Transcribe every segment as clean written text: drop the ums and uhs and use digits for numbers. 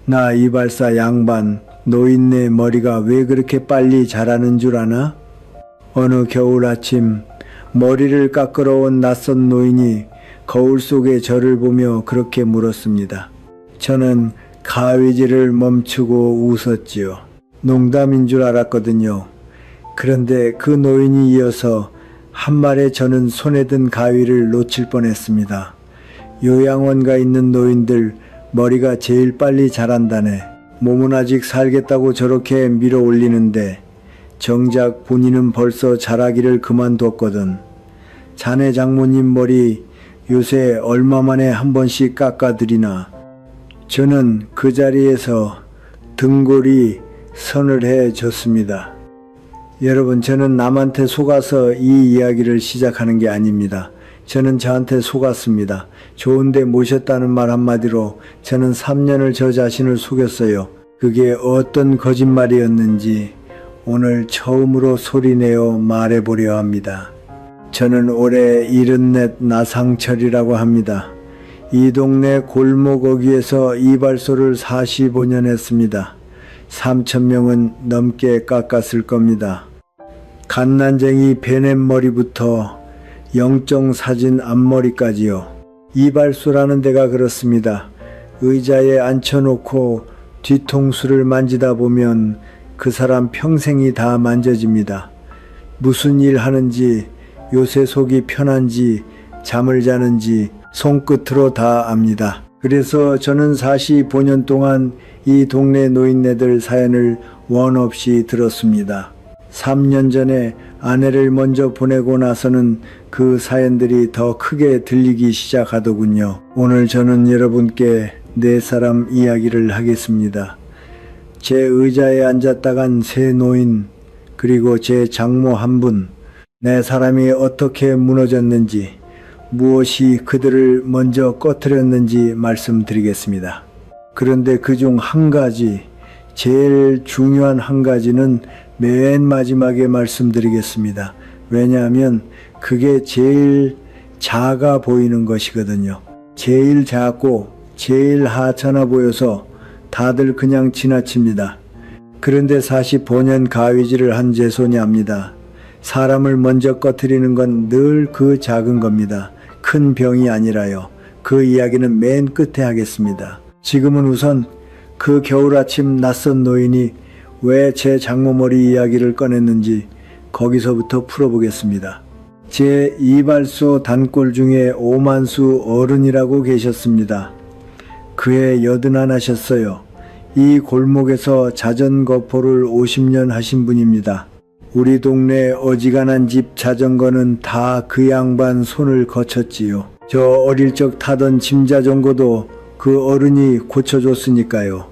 나 이발사 양반, 노인네 머리가 왜 그렇게 빨리 자라는 줄 아나? 어느 겨울 아침 머리를 깎으러 온 낯선 노인이 거울 속의 저를 보며 그렇게 물었습니다. 저는 가위질을 멈추고 웃었지요. 농담인 줄 알았거든요. 그런데 그 노인이 이어서 한 말에 저는 손에 든 가위를 놓칠 뻔했습니다. 요양원 가 있는 노인들 머리가 제일 빨리 자란다네. 몸은 아직 살겠다고 저렇게 밀어 올리는데 정작 본인은 벌써 자라기를 그만뒀거든. 자네 장모님 머리 요새 얼마 만에 한 번씩 깎아드리나. 저는 그 자리에서 등골이 서늘해 졌습니다. 여러분, 저는 남한테 속아서 이 이야기를 시작하는 게 아닙니다. 저는 저한테 속았습니다. 좋은데 모셨다는 말 한마디로 저는 3년을 저 자신을 속였어요. 그게 어떤 거짓말이었는지 오늘 처음으로 소리내어 말해보려 합니다. 저는 올해 74 나상철이라고 합니다. 이 동네 골목 어귀에서 이발소를 45년 했습니다. 3,000명은 넘게 깎았을 겁니다. 갓난쟁이 베넷머리부터 영정 사진 앞머리까지요. 이발소라는 데가 그렇습니다. 의자에 앉혀놓고 뒤통수를 만지다 보면 그 사람 평생이 다 만져집니다. 무슨 일 하는지, 요새 속이 편한지, 잠을 자는지 손끝으로 다 압니다. 그래서 저는 45년 동안 이 동네 노인네들 사연을 원 없이 들었습니다. 3년 전에 아내를 먼저 보내고 나서는 그 사연들이 더 크게 들리기 시작하더군요. 오늘 저는 여러분께 네 사람 이야기를 하겠습니다. 제 의자에 앉았다간 세 노인, 그리고 제 장모 한 분, 네 사람이 어떻게 무너졌는지, 무엇이 그들을 먼저 꺼트렸는지 말씀드리겠습니다. 그런데 그중 한 가지, 제일 중요한 한 가지는 맨 마지막에 말씀드리겠습니다. 왜냐하면 그게 제일 작아 보이는 것이거든요. 제일 작고 제일 하찮아 보여서 다들 그냥 지나칩니다. 그런데 45년 가위질을 한 제 손이 압니다. 사람을 먼저 꺼트리는 건 늘 그 작은 겁니다. 큰 병이 아니라요. 그 이야기는 맨 끝에 하겠습니다. 지금은 우선 그 겨울 아침 낯선 노인이 왜 제 장모머리 이야기를 꺼냈는지 거기서부터 풀어보겠습니다. 제 이발소 단골 중에 오만수 어른이라고 계셨습니다. 그해 81 하셨어요. 이 골목에서 자전거포를 50년 하신 분입니다. 우리 동네 어지간한 집 자전거는 다 그 양반 손을 거쳤지요. 저 어릴 적 타던 짐 자전거도 그 어른이 고쳐줬으니까요.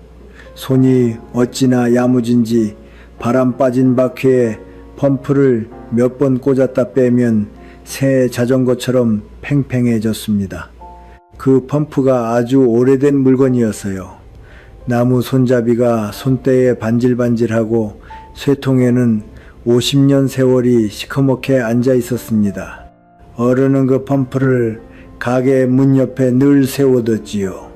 손이 어찌나 야무진지 바람 빠진 바퀴에 펌프를 몇 번 꽂았다 빼면 새 자전거처럼 팽팽해졌습니다. 그 펌프가 아주 오래된 물건이었어요. 나무 손잡이가 손때에 반질반질하고 쇠통에는 50년 세월이 시커멓게 앉아 있었습니다. 어른은 그 펌프를 가게 문 옆에 늘 세워뒀지요.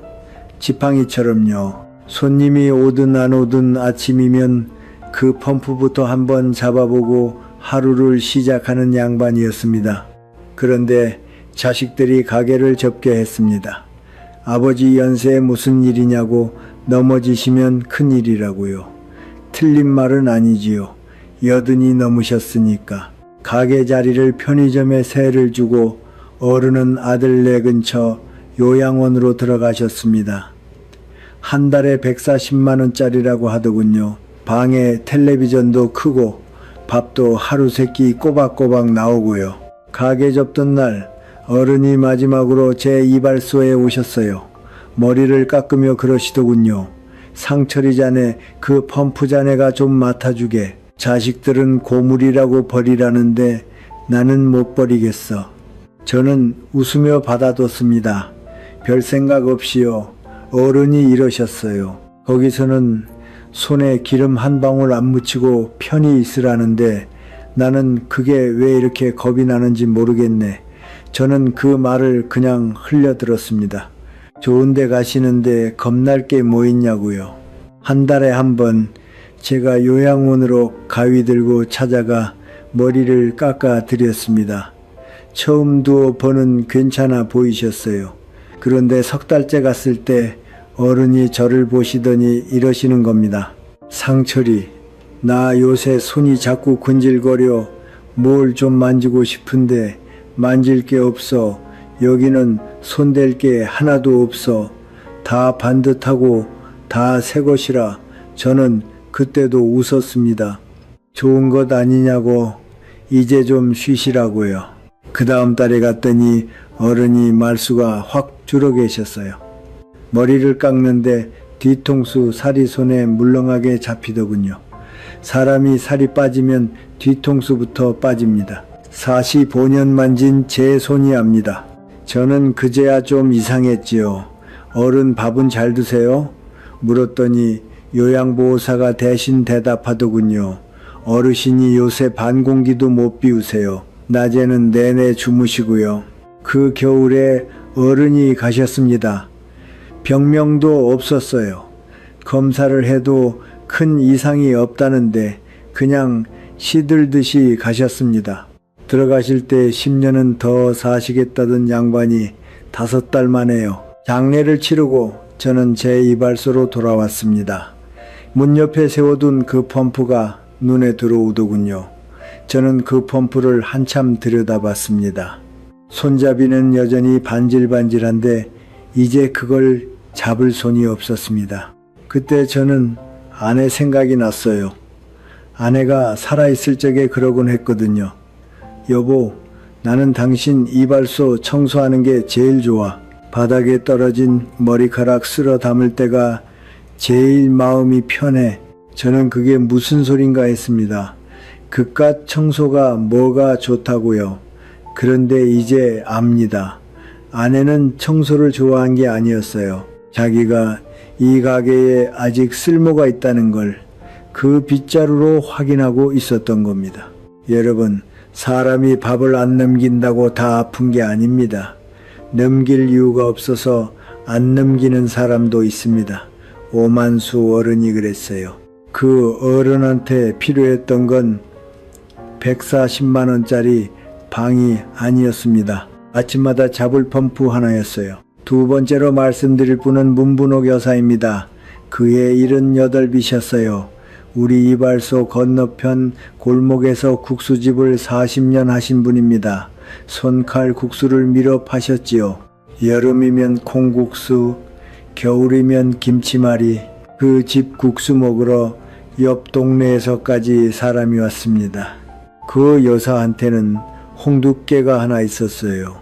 지팡이처럼요. 손님이 오든 안 오든 아침이면 그 펌프부터 한번 잡아보고 하루를 시작하는 양반이었습니다. 그런데 자식들이 가게를 접게 했습니다. 아버지 연세에 무슨 일이냐고 넘어지시면 큰일이라고요. 틀린 말은 아니지요. 80이 넘으셨으니까. 가게 자리를 편의점에 세를 주고 어른은 아들네 근처 요양원으로 들어가셨습니다. 한 달에 140만 원짜리라고 하더군요. 방에 텔레비전도 크고 밥도 하루 세끼 꼬박꼬박 나오고요. 가게 접던 날 어른이 마지막으로 제 이발소에 오셨어요. 머리를 깎으며 그러시더군요. 상철이 자네, 그 펌프 자네가 좀 맡아주게. 자식들은 고물이라고 버리라는데 나는 못 버리겠어. 저는 웃으며 받아뒀습니다. 별 생각 없이요. 어른이 이러셨어요. 거기서는 손에 기름 한 방울 안 묻히고 편히 있으라는데 나는 그게 왜 이렇게 겁이 나는지 모르겠네. 저는 그 말을 그냥 흘려들었습니다. 좋은 데 가시는데 겁날 게 뭐 있냐고요. 한 달에 한 번 제가 요양원으로 가위 들고 찾아가 머리를 깎아 드렸습니다. 처음 두어 번은 괜찮아 보이셨어요. 그런데 석 달째 갔을 때 어른이 저를 보시더니 이러시는 겁니다. 상철이, 나 요새 손이 자꾸 근질거려. 뭘 좀 만지고 싶은데 만질 게 없어. 여기는 손댈 게 하나도 없어. 다 반듯하고 다 새 것이라. 저는 그때도 웃었습니다. 좋은 것 아니냐고. 이제 좀 쉬시라고요. 그 다음 달에 갔더니 어른이 말수가 확 줄어 계셨어요. 머리를 깎는데 뒤통수 살이 손에 물렁하게 잡히더군요. 사람이 살이 빠지면 뒤통수부터 빠집니다. 45년 만진 제 손이 압니다. 저는 그제야 좀 이상했지요. 어른 밥은 잘 드세요? 물었더니 요양보호사가 대신 대답하더군요. 어르신이 요새 반공기도 못 비우세요. 낮에는 내내 주무시고요. 그 겨울에 어른이 가셨습니다. 병명도 없었어요. 검사를 해도 큰 이상이 없다는데 그냥 시들듯이 가셨습니다. 들어가실 때 10년은 더 사시겠다던 양반이 5달 만에요. 장례를 치르고 저는 제 이발소로 돌아왔습니다. 문 옆에 세워둔 그 펌프가 눈에 들어오더군요. 저는 그 펌프를 한참 들여다봤습니다. 손잡이는 여전히 반질반질한데 이제 그걸 잡을 손이 없었습니다. 그때 저는 아내 생각이 났어요. 아내가 살아있을 적에 그러곤 했거든요. 여보, 나는 당신 이발소 청소하는 게 제일 좋아. 바닥에 떨어진 머리카락 쓸어 담을 때가 제일 마음이 편해. 저는 그게 무슨 소린가 했습니다. 그깟 청소가 뭐가 좋다고요. 그런데 이제 압니다. 아내는 청소를 좋아한 게 아니었어요. 자기가 이 가게에 아직 쓸모가 있다는 걸 그 빗자루로 확인하고 있었던 겁니다. 여러분, 사람이 밥을 안 넘긴다고 다 아픈 게 아닙니다. 넘길 이유가 없어서 안 넘기는 사람도 있습니다. 오만수 어른이 그랬어요. 그 어른한테 필요했던 건 140만 원짜리 방이 아니었습니다. 아침마다 잡을 펌프 하나였어요. 두 번째로 말씀드릴 분은 문분옥 여사입니다. 그해 78이셨어요. 우리 이발소 건너편 골목에서 국수집을 40년 하신 분입니다. 손칼 국수를 밀어 파셨지요. 여름이면 콩국수, 겨울이면 김치말이. 그 집 국수 먹으러 옆 동네에서까지 사람이 왔습니다. 그 여사한테는 홍두깨가 하나 있었어요.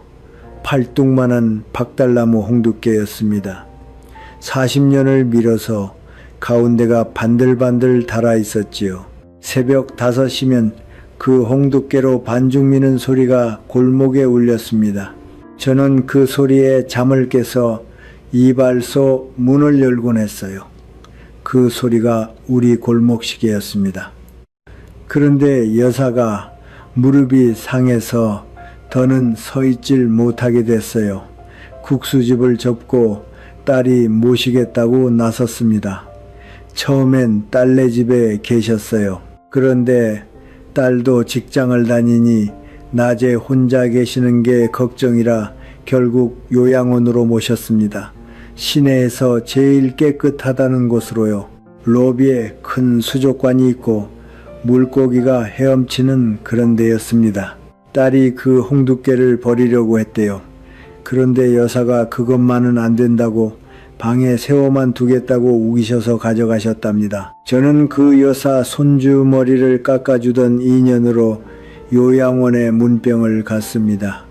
팔뚝만한 박달나무 홍두깨였습니다. 40년을 밀어서 가운데가 반들반들 달아 있었지요. 새벽 5시면 그 홍두깨로 반죽 미는 소리가 골목에 울렸습니다. 저는 그 소리에 잠을 깨서 이발소 문을 열곤 했어요. 그 소리가 우리 골목시계였습니다. 그런데 여사가 무릎이 상해서 더는 서 있질 못하게 됐어요. 국수집을 접고 딸이 모시겠다고 나섰습니다. 처음엔 딸네 집에 계셨어요. 그런데 딸도 직장을 다니니 낮에 혼자 계시는 게 걱정이라 결국 요양원으로 모셨습니다. 시내에서 제일 깨끗하다는 곳으로요. 로비에 큰 수족관이 있고 물고기가 헤엄치는 그런 데였습니다. 딸이 그 홍두깨를 버리려고 했대요. 그런데 여사가 그것만은 안 된다고 방에 새워만 두겠다고 우기셔서 가져가셨답니다. 저는 그 여사 손주 머리를 깎아주던 인연으로 요양원에 문병을 갔습니다.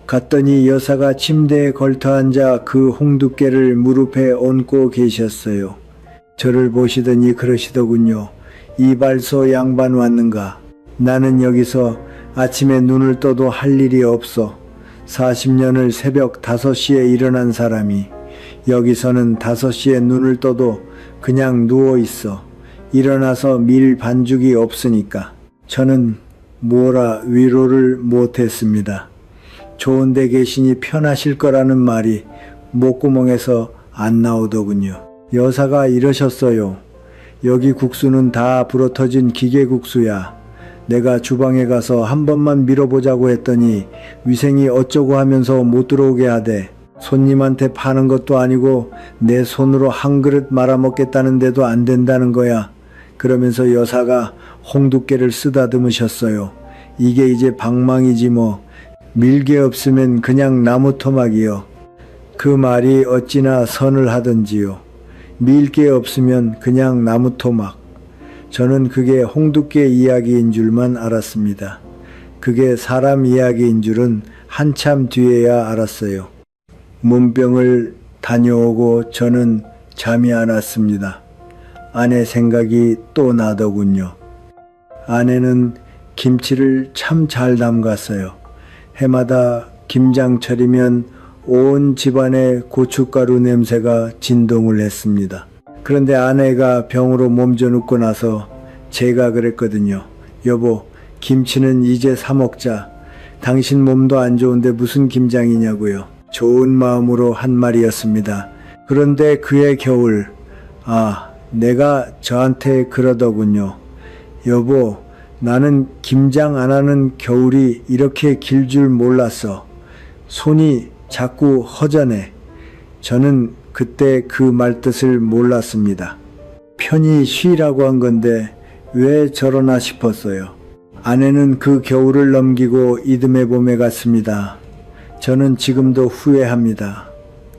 갔더니 여사가 침대에 걸터앉아 그 홍두깨를 무릎에 얹고 계셨어요. 저를 보시더니 그러시더군요. 이발소 양반 왔는가? 나는 여기서 아침에 눈을 떠도 할 일이 없어. 40년을 새벽 5시에 일어난 사람이 여기서는 5시에 눈을 떠도 그냥 누워있어. 일어나서 밀 반죽이 없으니까. 저는 뭐라 위로를 못했습니다. 좋은 데 계시니 편하실 거라는 말이 목구멍에서 안 나오더군요. 여사가 이러셨어요. 여기 국수는 다 불어터진 기계국수야. 내가 주방에 가서 한 번만 밀어보자고 했더니 위생이 어쩌고 하면서 못 들어오게 하대. 손님한테 파는 것도 아니고 내 손으로 한 그릇 말아먹겠다는데도 안 된다는 거야. 그러면서 여사가 홍두깨를 쓰다듬으셨어요. 이게 이제 방망이지 뭐. 밀개 없으면 그냥 나무 토막이요. 그 말이 어찌나 선을 하던지요. 밀개 없으면 그냥 나무 토막. 저는 그게 홍두깨 이야기인 줄만 알았습니다. 그게 사람 이야기인 줄은 한참 뒤에야 알았어요. 문병을 다녀오고 저는 잠이 안 왔습니다. 아내 생각이 또 나더군요. 아내는 김치를 참 잘 담갔어요. 해마다 김장철이면 온 집안의 고춧가루 냄새가 진동을 했습니다. 그런데 아내가 병으로 몸져 눕고 나서 제가 그랬거든요. 여보, 김치는 이제 사 먹자. 당신 몸도 안 좋은데 무슨 김장이냐고요. 좋은 마음으로 한 말이었습니다. 그런데 그해 겨울, 내가 저한테 그러더군요. 여보, 나는 김장 안 하는 겨울이 이렇게 길 줄 몰랐어. 손이 자꾸 허전해. 저는 그때 그 말뜻을 몰랐습니다. 편히 쉬라고 한 건데 왜 저러나 싶었어요. 아내는 그 겨울을 넘기고 이듬해 봄에 갔습니다. 저는 지금도 후회합니다.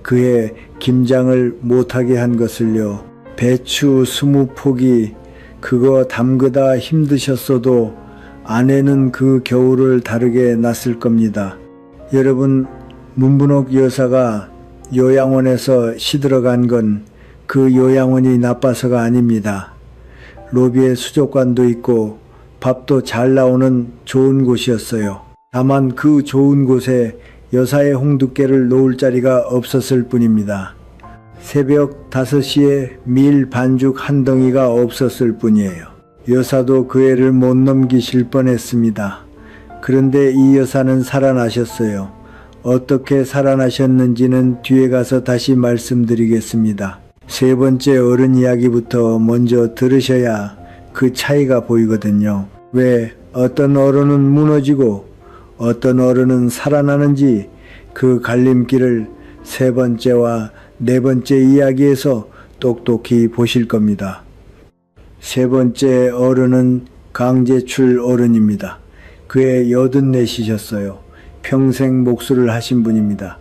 그해 김장을 못하게 한 것을요. 배추 20포기 그거 담그다 힘드셨어도 아내는 그 겨울을 다르게 났을 겁니다. 여러분, 문분옥 여사가 요양원에서 시들어간 건 그 요양원이 나빠서가 아닙니다. 로비에 수족관도 있고 밥도 잘 나오는 좋은 곳이었어요. 다만 그 좋은 곳에 여사의 홍두깨를 놓을 자리가 없었을 뿐입니다. 새벽 5시에 밀 반죽 한 덩이가 없었을 뿐이에요. 여사도 그 애를 못 넘기실 뻔했습니다. 그런데 이 여사는 살아나셨어요. 어떻게 살아나셨는지는 뒤에 가서 다시 말씀드리겠습니다. 세 번째 어른 이야기부터 먼저 들으셔야 그 차이가 보이거든요. 왜 어떤 어른은 무너지고 어떤 어른은 살아나는지 그 갈림길을 세 번째와 네 번째 이야기에서 똑똑히 보실 겁니다. 세 번째 어른은 강재출 어른입니다. 그해 84이셨어요. 평생 목수를 하신 분입니다.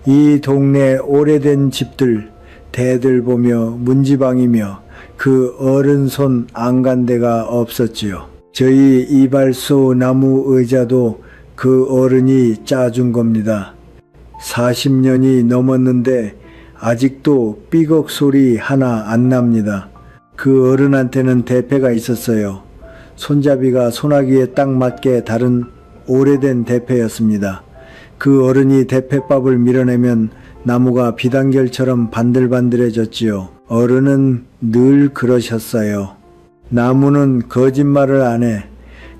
이 동네 오래된 집들 대들 보며 문지방이며 그 어른 손 안 간 데가 없었지요. 저희 이발소 나무 의자도 그 어른이 짜준 겁니다. 40년이 넘었는데 아직도 삐걱 소리 하나 안 납니다. 그 어른한테는 대패가 있었어요. 손잡이가 소나기에 딱 맞게 다른 오래된 대패였습니다. 그 어른이 대패밥을 밀어내면 나무가 비단결처럼 반들반들해졌지요. 어른은 늘 그러셨어요. 나무는 거짓말을 안 해.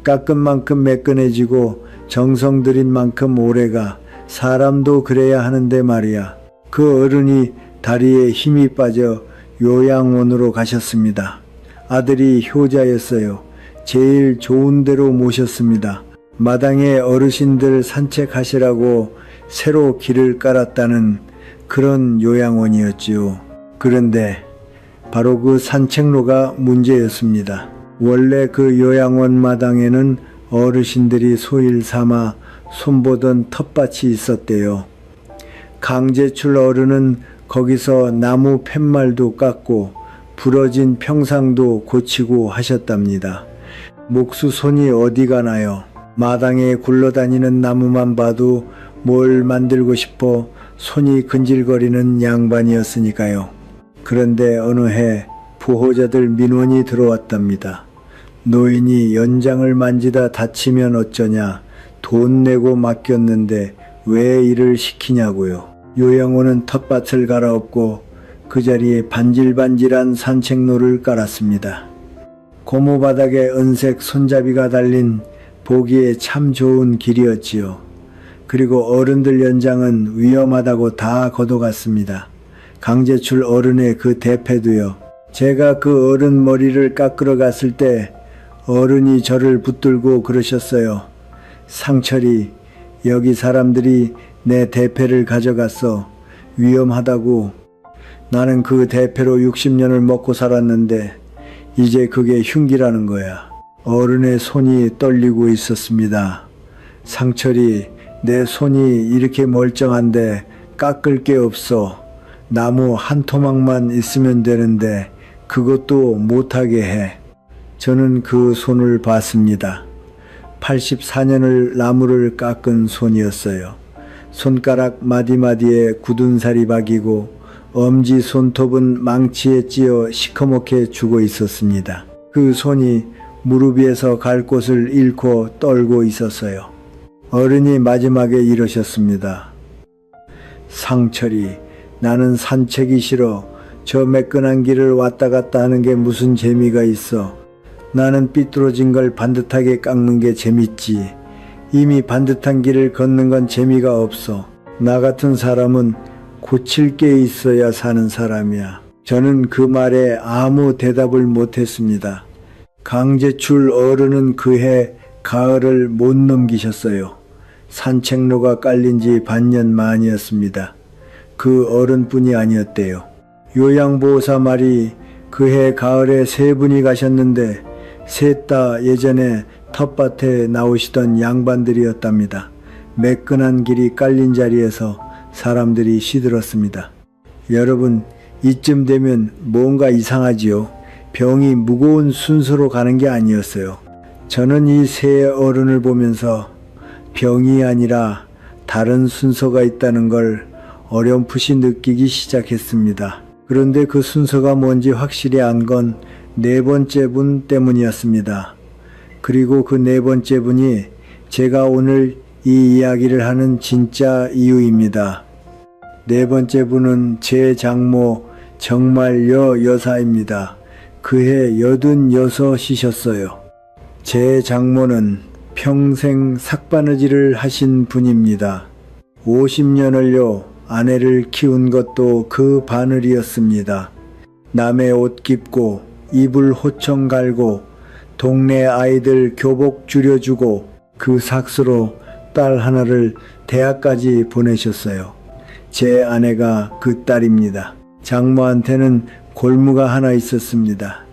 깎은 만큼 매끈해지고 정성 들인 만큼 오래가. 사람도 그래야 하는데 말이야. 그 어른이 다리에 힘이 빠져 요양원으로 가셨습니다. 아들이 효자였어요. 제일 좋은 데로 모셨습니다. 마당에 어르신들 산책하시라고 새로 길을 깔았다는 그런 요양원이었지요. 그런데 바로 그 산책로가 문제였습니다. 원래 그 요양원 마당에는 어르신들이 소일 삼아 손보던 텃밭이 있었대요. 강재출 어른은 거기서 나무 팻말도 깎고 부러진 평상도 고치고 하셨답니다. 목수 손이 어디 가나요? 마당에 굴러다니는 나무만 봐도 뭘 만들고 싶어 손이 근질거리는 양반이었으니까요. 그런데 어느 해 부호자들 민원이 들어왔답니다. 노인이 연장을 만지다 다치면 어쩌냐. 돈 내고 맡겼는데 왜 일을 시키냐고요. 요양원은 텃밭을 갈아엎고 그 자리에 반질반질한 산책로를 깔았습니다. 고무바닥에 은색 손잡이가 달린 보기에 참 좋은 길이었지요. 그리고 어른들 연장은 위험하다고 다 걷어갔습니다. 강재출 어른의 그 대패도요. 제가 그 어른 머리를 깎으러 갔을 때 어른이 저를 붙들고 그러셨어요. 상철이, 여기 사람들이 내 대패를 가져갔어. 위험하다고. 나는 그 대패로 60년을 먹고 살았는데 이제 그게 흉기라는 거야. 어른의 손이 떨리고 있었습니다. 상철이, 내 손이 이렇게 멀쩡한데 깎을 게 없어. 나무 한 토막만 있으면 되는데 그것도 못하게 해. 저는 그 손을 봤습니다. 84년을 나무를 깎은 손이었어요. 손가락 마디마디에 굳은 살이 박이고 엄지 손톱은 망치에 찧어 시커멓게 죽어 있었습니다. 그 손이 무릎 위에서 갈 곳을 잃고 떨고 있었어요. 어른이 마지막에 이러셨습니다. 상철이, 나는 산책이 싫어. 저 매끈한 길을 왔다 갔다 하는 게 무슨 재미가 있어. 나는 삐뚤어진 걸 반듯하게 깎는 게 재밌지. 이미 반듯한 길을 걷는 건 재미가 없어. 나 같은 사람은 고칠 게 있어야 사는 사람이야. 저는 그 말에 아무 대답을 못했습니다. 강재출 어른은 그해 가을을 못 넘기셨어요. 산책로가 깔린 지 반년 만이었습니다. 그 어른뿐이 아니었대요. 요양보호사 말이 그해 가을에 3분이 가셨는데 셋 다 예전에 텃밭에 나오시던 양반들이었답니다. 매끈한 길이 깔린 자리에서 사람들이 시들었습니다. 여러분, 이쯤 되면 뭔가 이상하지요. 병이 무거운 순서로 가는 게 아니었어요. 저는 이 세 어른을 보면서 병이 아니라 다른 순서가 있다는 걸 어렴풋이 느끼기 시작했습니다. 그런데 그 순서가 뭔지 확실히 안 건 4번째 분 때문이었습니다. 그리고 그 4번째 분이 제가 오늘 이 이야기를 하는 진짜 이유입니다. 4번째 분은 제 장모 정말여 여사입니다. 그해 86이셨어요. 제 장모는 평생 삭바느질을 하신 분입니다. 50년을요 아내를 키운 것도 그 바늘이었습니다. 남의 옷 깁고 이불 호청 갈고 동네 아이들 교복 줄여주고 그 삭수로 딸 하나를 대학까지 보내셨어요. 제 아내가 그 딸입니다. 장모한테는 골무가 하나 있었습니다.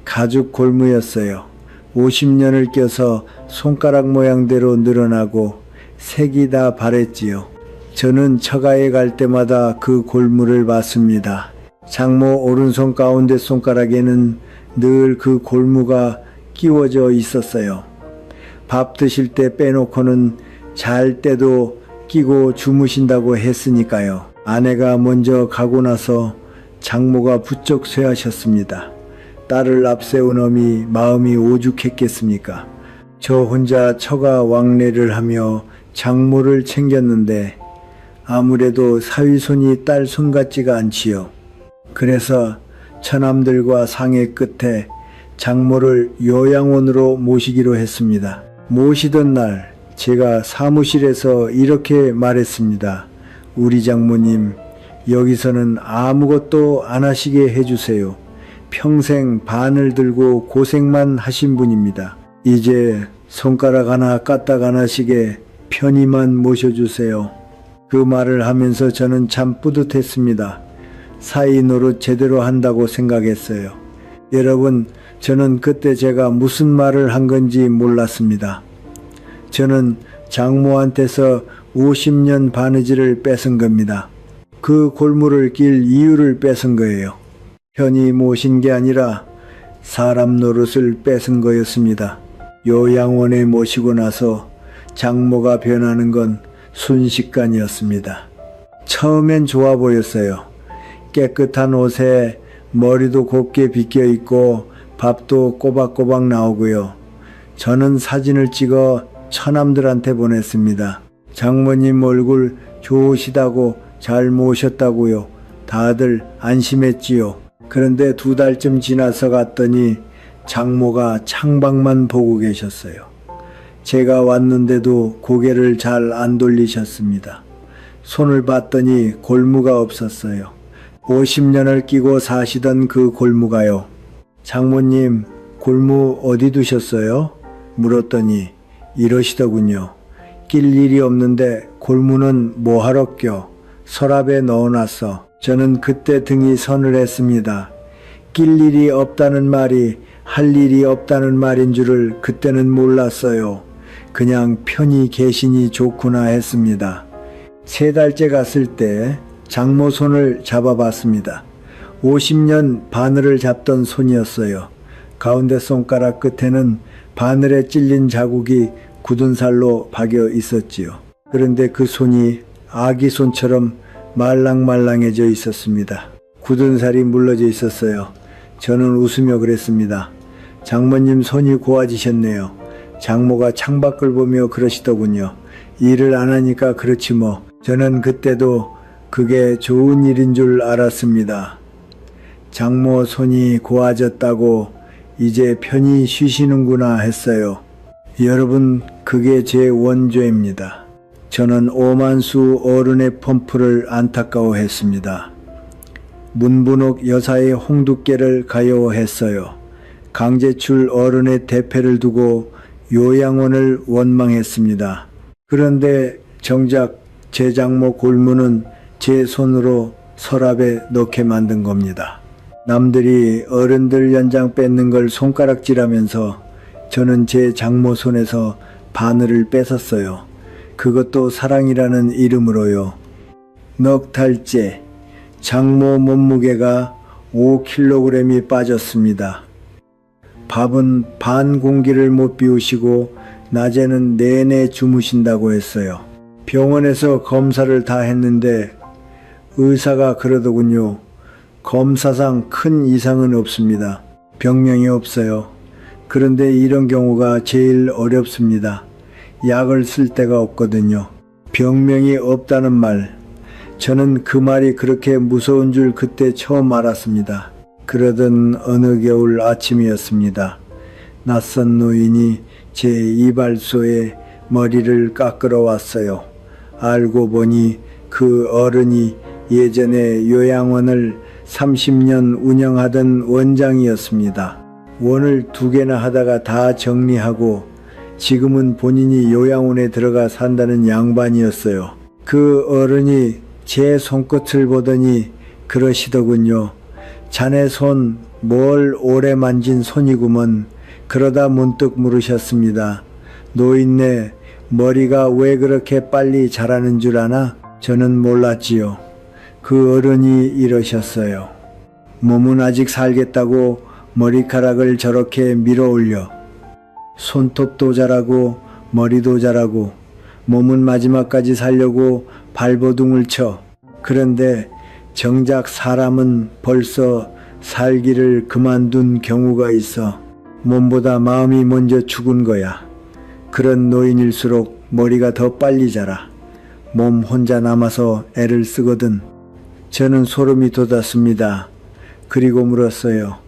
가죽 골무였어요. 50년을 껴서 손가락 모양대로 늘어나고 색이 다 바랬지요. 저는 처가에 갈 때마다 그 골무를 봤습니다. 장모 오른손 가운데 손가락에는 늘 그 골무가 끼워져 있었어요. 밥 드실 때 빼놓고는 잘 때도 끼고 주무신다고 했으니까요. 아내가 먼저 가고 나서 장모가 부쩍 쇠하셨습니다. 딸을 앞세운 어미 마음이 오죽했겠습니까? 저 혼자 처가 왕래를 하며 장모를 챙겼는데 아무래도 사위손이 딸 손 같지가 않지요. 그래서 처남들과 상의 끝에 장모를 요양원으로 모시기로 했습니다. 모시던 날 제가 사무실에서 이렇게 말했습니다. 우리 장모님, 여기서는 아무것도 안 하시게 해주세요. 평생 바늘 들고 고생만 하신 분입니다. 이제 손가락 하나 까딱 안 하시게 편히만 모셔주세요. 그 말을 하면서 저는 참 뿌듯했습니다. 사위 노릇 제대로 한다고 생각했어요. 여러분, 저는 그때 제가 무슨 말을 한 건지 몰랐습니다. 저는 장모한테서 50년 바느질을 뺏은 겁니다. 그 골무를 낄 이유를 뺏은 거예요. 편히 모신 게 아니라 사람 노릇을 뺏은 거였습니다. 요양원에 모시고 나서 장모가 변하는 건 순식간이었습니다. 처음엔 좋아 보였어요. 깨끗한 옷에 머리도 곱게 빗겨 있고 밥도 꼬박꼬박 나오고요. 저는 사진을 찍어 처남들한테 보냈습니다. 장모님 얼굴 좋으시다고 잘 모셨다고요. 다들 안심했지요. 그런데 2달쯤 지나서 갔더니 장모가 창밖만 보고 계셨어요. 제가 왔는데도 고개를 잘 안 돌리셨습니다. 손을 봤더니 골무가 없었어요. 50년을 끼고 사시던 그 골무가요. 장모님, 골무 어디 두셨어요? 물었더니 이러시더군요. 낄 일이 없는데 골무는 뭐하러 껴? 서랍에 넣어놨어. 저는 그때 등이 서늘했습니다. 낄 일이 없다는 말이 할 일이 없다는 말인 줄을 그때는 몰랐어요. 그냥 편히 계시니 좋구나 했습니다. 3달째 갔을 때 장모 손을 잡아봤습니다. 50년 바늘을 잡던 손이었어요. 가운데 손가락 끝에는 바늘에 찔린 자국이 굳은 살로 박여 있었지요. 그런데 그 손이 아기 손처럼 말랑말랑해져 있었습니다. 굳은 살이 물러져 있었어요. 저는 웃으며 그랬습니다. 장모님 손이 고와지셨네요. 장모가 창밖을 보며 그러시더군요. 일을 안 하니까 그렇지 뭐. 저는 그때도 그게 좋은 일인 줄 알았습니다. 장모 손이 고와졌다고 이제 편히 쉬시는구나 했어요. 여러분, 그게 제 원조입니다. 저는 오만수 어른의 펌프를 안타까워했습니다. 문분옥 여사의 홍두깨를 가여워했어요. 강제출 어른의 대패를 두고 요양원을 원망했습니다. 그런데 정작 제 장모 골무는 제 손으로 서랍에 넣게 만든 겁니다. 남들이 어른들 연장 뺏는 걸 손가락질하면서 저는 제 장모 손에서 바늘을 뺏었어요. 그것도 사랑이라는 이름으로요. 넉 달째 장모 몸무게가 5kg이 빠졌습니다. 밥은 반 공기를 못 비우시고 낮에는 내내 주무신다고 했어요. 병원에서 검사를 다 했는데 의사가 그러더군요. 검사상 큰 이상은 없습니다. 병명이 없어요. 그런데 이런 경우가 제일 어렵습니다. 약을 쓸 데가 없거든요. 병명이 없다는 말. 저는 그 말이 그렇게 무서운 줄 그때 처음 알았습니다. 그러던 어느 겨울 아침이었습니다. 낯선 노인이 제 이발소에 머리를 깎으러 왔어요. 알고 보니 그 어른이 예전에 요양원을 30년 운영하던 원장이었습니다. 원을 2개나 하다가 다 정리하고 지금은 본인이 요양원에 들어가 산다는 양반이었어요. 그 어른이 제 손끝을 보더니 그러시더군요. 자네 손 뭘 오래 만진 손이구먼. 그러다 문득 물으셨습니다. 노인네, 머리가 왜 그렇게 빨리 자라는 줄 아나? 저는 몰랐지요. 그 어른이 이러셨어요. 몸은 아직 살겠다고 머리카락을 저렇게 밀어 올려. 손톱도 자라고 머리도 자라고 몸은 마지막까지 살려고 발버둥을 쳐. 그런데 정작 사람은 벌써 살기를 그만둔 경우가 있어. 몸보다 마음이 먼저 죽은 거야. 그런 노인일수록 머리가 더 빨리 자라. 몸 혼자 남아서 애를 쓰거든. 저는 소름이 돋았습니다. 그리고 물었어요.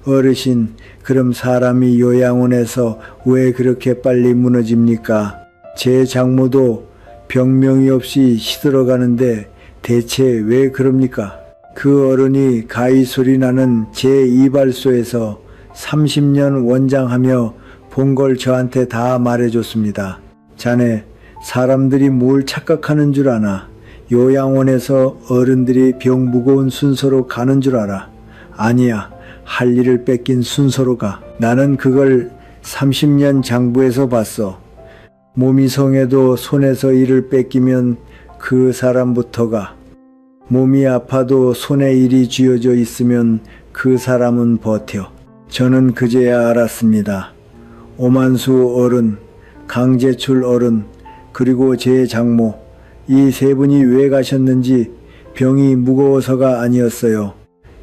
어르신, 그럼 사람이 요양원에서 왜 그렇게 빨리 무너집니까? 제 장모도 병명이 없이 시들어가는데 대체 왜 그럽니까? 그 어른이 가히 소리 나는 제 이발소에서 30년 원장하며 본 걸 저한테 다 말해줬습니다. 자네, 사람들이 뭘 착각하는 줄 아나? 요양원에서 어른들이 병 무거운 순서로 가는 줄 알아. 아니야. 할 일을 뺏긴 순서로 가. 나는 그걸 30년 장부에서 봤어. 몸이 성해도 손에서 일을 뺏기면 그 사람부터가. 몸이 아파도 손에 일이 쥐어져 있으면 그 사람은 버텨. 저는 그제야 알았습니다. 오만수 어른, 강제출 어른, 그리고 제 장모, 이 3분이 왜 가셨는지 병이 무거워서가 아니었어요.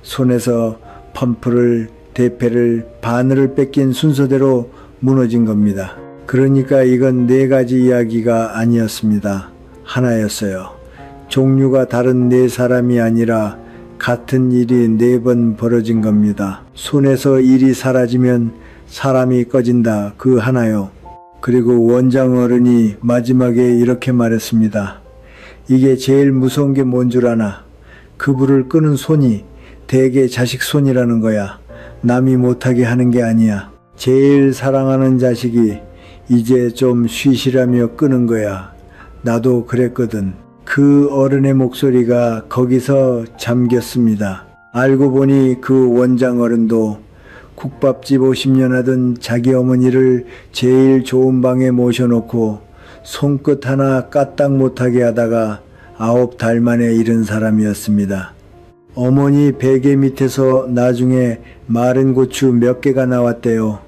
손에서 펌프를, 대패를, 바늘을 뺏긴 순서대로 무너진 겁니다. 그러니까 이건 4가지 이야기가 아니었습니다. 하나였어요. 종류가 다른 4사람이 아니라 같은 일이 4번 벌어진 겁니다. 손에서 일이 사라지면 사람이 꺼진다. 그 하나요. 그리고 원장 어른이 마지막에 이렇게 말했습니다. 이게 제일 무서운 게 뭔 줄 아나? 그 불을 끄는 손이 대개 자식 손이라는 거야. 남이 못하게 하는 게 아니야. 제일 사랑하는 자식이 이제 좀 쉬시라며 끄는 거야. 나도 그랬거든. 그 어른의 목소리가 거기서 잠겼습니다. 알고 보니 그 원장 어른도 국밥집 50년 하던 자기 어머니를 제일 좋은 방에 모셔놓고 손끝 하나 까딱 못하게 하다가 9달 만에 잃은 사람이었습니다. 어머니 베개 밑에서 나중에 마른 고추 몇 개가 나왔대요.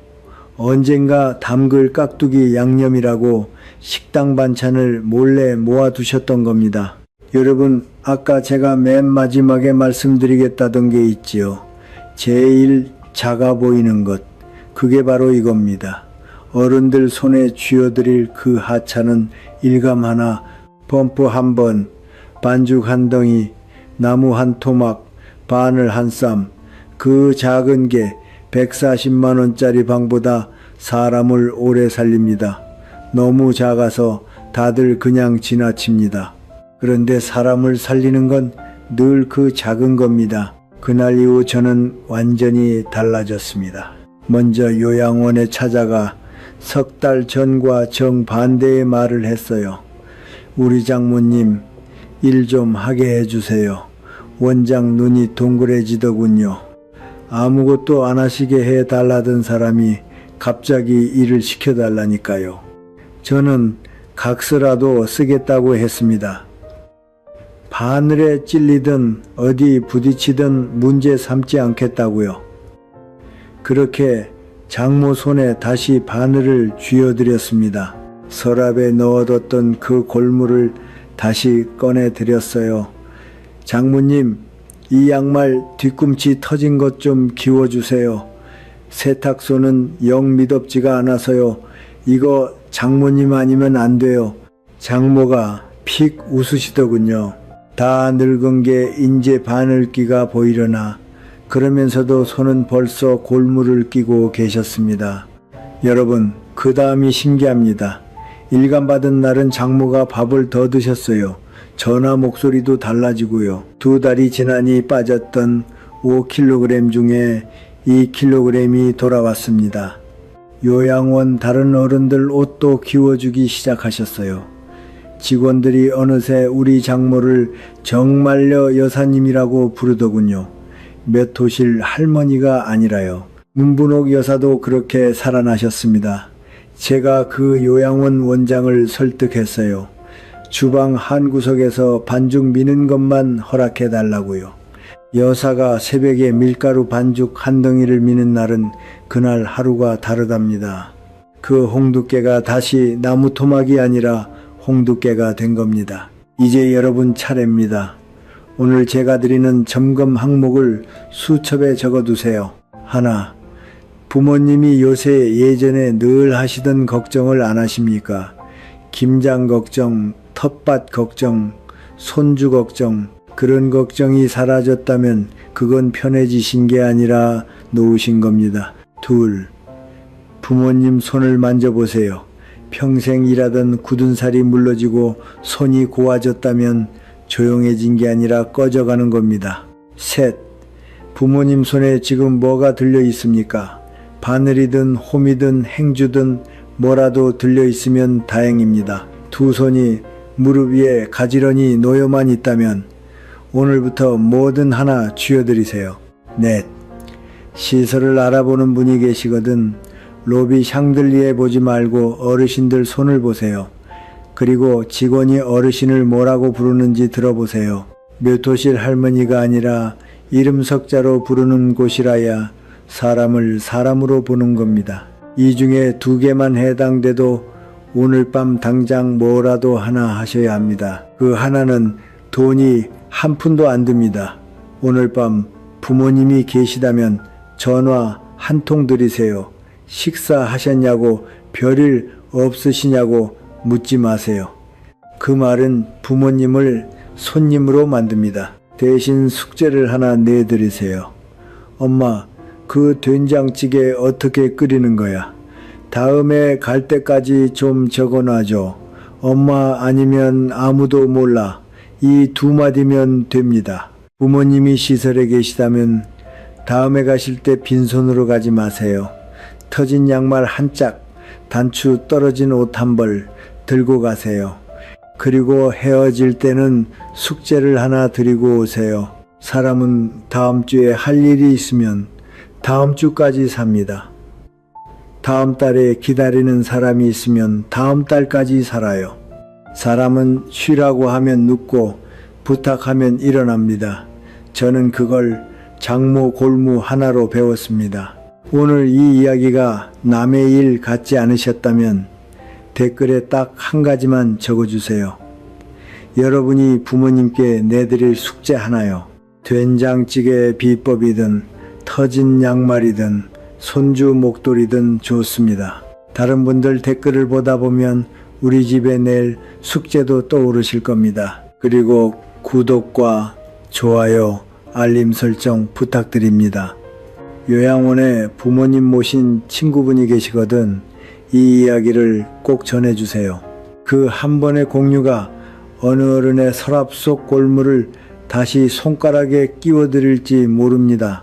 언젠가 담글 깍두기 양념이라고 식당 반찬을 몰래 모아두셨던 겁니다. 여러분, 아까 제가 맨 마지막에 말씀드리겠다던 게 있지요. 제일 작아 보이는 것, 그게 바로 이겁니다. 어른들 손에 쥐어드릴 그 하찮은 일감 하나, 범프 한 번, 반죽 한 덩이, 나무 한 토막, 바늘 한 쌈, 그 작은 게 140만 원짜리 방보다 사람을 오래 살립니다. 너무 작아서 다들 그냥 지나칩니다. 그런데 사람을 살리는 건 늘 그 작은 겁니다. 그날 이후 저는 완전히 달라졌습니다. 먼저 요양원에 찾아가 석 달 전과 정반대의 말을 했어요. 우리 장모님, 일 좀 하게 해주세요. 원장 눈이 동그래지더군요. 아무것도 안 하시게 해달라던 사람이 갑자기 일을 시켜달라니까요. 저는 각서라도 쓰겠다고 했습니다. 바늘에 찔리든 어디 부딪히든 문제 삼지 않겠다고요. 그렇게 장모 손에 다시 바늘을 쥐어드렸습니다. 서랍에 넣어뒀던 그 골무를 다시 꺼내드렸어요. 장모님, 이 양말 뒤꿈치 터진 것 좀 기워주세요. 세탁소는 영 미덥지가 않아서요. 이거 장모님 아니면 안 돼요. 장모가 픽 웃으시더군요. 다 늙은 게 인제 바늘기가 보이려나. 그러면서도 손은 벌써 골무를 끼고 계셨습니다. 여러분, 그 다음이 신기합니다. 일감받은 날은 장모가 밥을 더 드셨어요. 전화 목소리도 달라지고요. 2달이 지나니 빠졌던 5kg 중에 2kg이 돌아왔습니다. 요양원 다른 어른들 옷도 기워주기 시작하셨어요. 직원들이 어느새 우리 장모를 정말요 여사님이라고 부르더군요. 몇 호실 할머니가 아니라요. 문분옥 여사도 그렇게 살아나셨습니다. 제가 그 요양원 원장을 설득했어요. 주방 한 구석에서 반죽 미는 것만 허락해 달라고요. 여사가 새벽에 밀가루 반죽 한 덩이를 미는 날은 그날 하루가 다르답니다. 그 홍두깨가 다시 나무 토막이 아니라 홍두깨가 된 겁니다. 이제 여러분 차례입니다. 오늘 제가 드리는 점검 항목을 수첩에 적어두세요. 하나, 부모님이 요새 예전에 늘 하시던 걱정을 안 하십니까? 김장 걱정, 텃밭 걱정, 손주 걱정, 그런 걱정이 사라졌다면 그건 편해지신 게 아니라 놓으신 겁니다. 둘, 부모님 손을 만져보세요. 평생 일하던 굳은 살이 물러지고 손이 고와졌다면 조용해진 게 아니라 꺼져가는 겁니다. 셋, 부모님 손에 지금 뭐가 들려 있습니까? 바늘이든 홈이든 행주든 뭐라도 들려 있으면 다행입니다. 두 손이 무릎 위에 가지런히 놓여만 있다면 오늘부터 뭐든 하나 쥐어드리세요. 넷, 시설을 알아보는 분이 계시거든 로비 샹들리에 보지 말고 어르신들 손을 보세요. 그리고 직원이 어르신을 뭐라고 부르는지 들어보세요. 묘토실 할머니가 아니라 이름 석자로 부르는 곳이라야 사람을 사람으로 보는 겁니다. 이 중에 2개만 해당돼도 오늘 밤 당장 뭐라도 하나 하셔야 합니다. 그 하나는 돈이 한 푼도 안 듭니다. 오늘 밤 부모님이 계시다면 전화 한 통 드리세요. 식사하셨냐고, 별일 없으시냐고 묻지 마세요. 그 말은 부모님을 손님으로 만듭니다. 대신 숙제를 하나 내드리세요. 엄마, 그 된장찌개 어떻게 끓이는 거야? 다음에 갈 때까지 좀 적어놔줘. 엄마 아니면 아무도 몰라. 이 두 마디면 됩니다. 부모님이 시설에 계시다면 다음에 가실 때 빈손으로 가지 마세요. 터진 양말 한 짝, 단추 떨어진 옷 한 벌 들고 가세요. 그리고 헤어질 때는 숙제를 하나 드리고 오세요. 사람은 다음 주에 할 일이 있으면 다음 주까지 삽니다. 다음 달에 기다리는 사람이 있으면 다음 달까지 살아요. 사람은 쉬라고 하면 눕고 부탁하면 일어납니다. 저는 그걸 장모 골무 하나로 배웠습니다. 오늘 이 이야기가 남의 일 같지 않으셨다면 댓글에 딱 한 가지만 적어주세요. 여러분이 부모님께 내드릴 숙제 하나요. 된장찌개 비법이든 터진 양말이든 손주 목도리든 좋습니다. 다른 분들 댓글을 보다 보면 우리 집에 낼 숙제도 떠오르실 겁니다. 그리고 구독과 좋아요, 알림 설정 부탁드립니다. 요양원에 부모님 모신 친구분이 계시거든 이 이야기를 꼭 전해주세요. 그 한 번의 공유가 어느 어른의 서랍 속 골무를 다시 손가락에 끼워드릴지 모릅니다.